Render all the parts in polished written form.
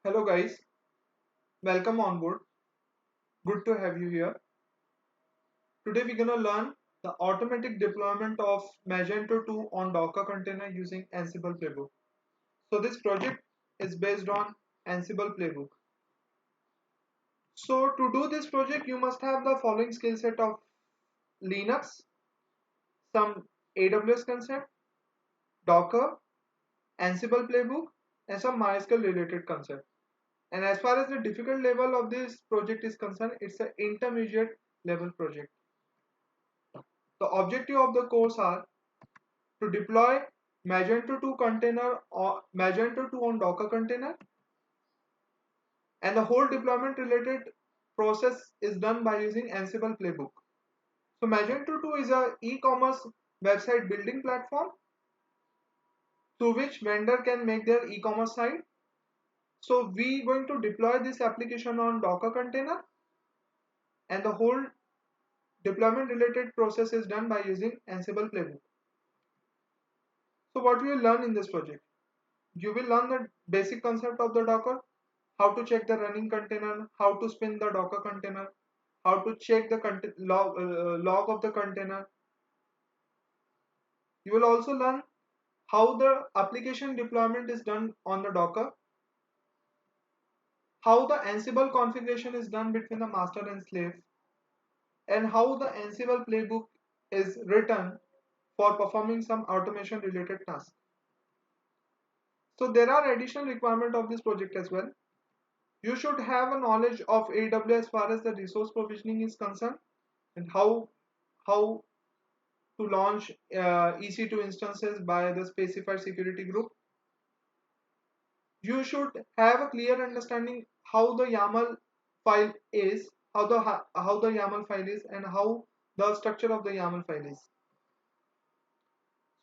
Hello guys, welcome on board. Good to have you here. Today we're gonna learn the automatic deployment of Magento 2 on Docker container using Ansible playbook. So this project is based on Ansible playbook. So to do this project you must have the following skill set of Linux, some AWS concept, Docker, Ansible playbook and some MySQL related concept. And as far as the difficult level of this project is concerned, it's an intermediate level project. The objective of the course are to deploy Magento 2 container or Magento 2 on Docker container, and the whole deployment related process is done by using Ansible playbook. So Magento 2 is a e-commerce website building platform through which vendor can make their e-commerce site. So we going to deploy this application on Docker container, and the whole deployment related process is done by using Ansible playbook. So what we will learn in this project? You will learn the basic concept of the Docker, how to check the running container, how to spin the Docker container, how to check the log of the container. You will also learn how the application deployment is done on the Docker, how the Ansible configuration is done between the master and slave, and how the Ansible playbook is written for performing some automation related tasks. So there are additional requirements of this project as well. You should have a knowledge of AWS as far as the resource provisioning is concerned, and how to launch EC2 instances by the specified security group. You should have a clear understanding how the YAML file is, how the YAML file is, and how the structure of the YAML file is.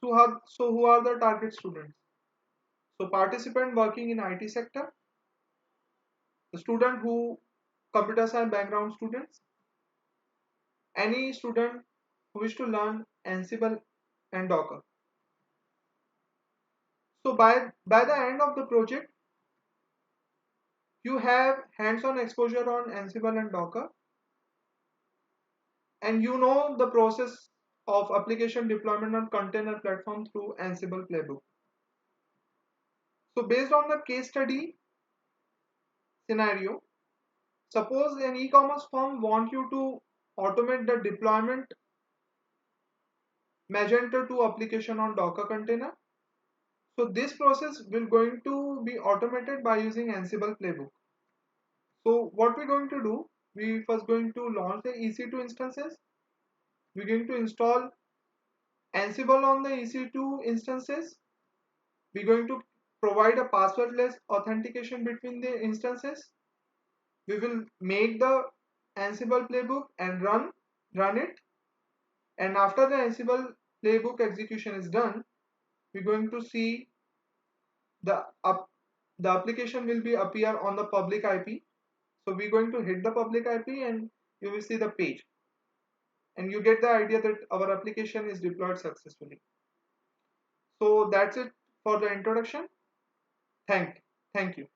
So who are the target students? So participant working in IT sector, the student who computer science background students, any student who wish to learn Ansible and Docker. So by the end of the project, you have hands-on exposure on Ansible and Docker, and you know the process of application deployment on container platform through Ansible playbook. So based on the case study scenario, suppose an e-commerce firm want you to automate the deployment Magento 2 application on Docker container. So this process will going to be automated by using Ansible playbook. So what we're going to do, we first going to launch the EC2 instances. We're going to install Ansible on the EC2 instances. We're going to provide a passwordless authentication between the instances. We will make the Ansible playbook and run it. And after the Ansible playbook execution is done, we're going to see the up the application will be appear on the public IP. So we're going to hit the public IP and you will see the page, and you get the idea that our application is deployed successfully. So that's it for the introduction. Thank you.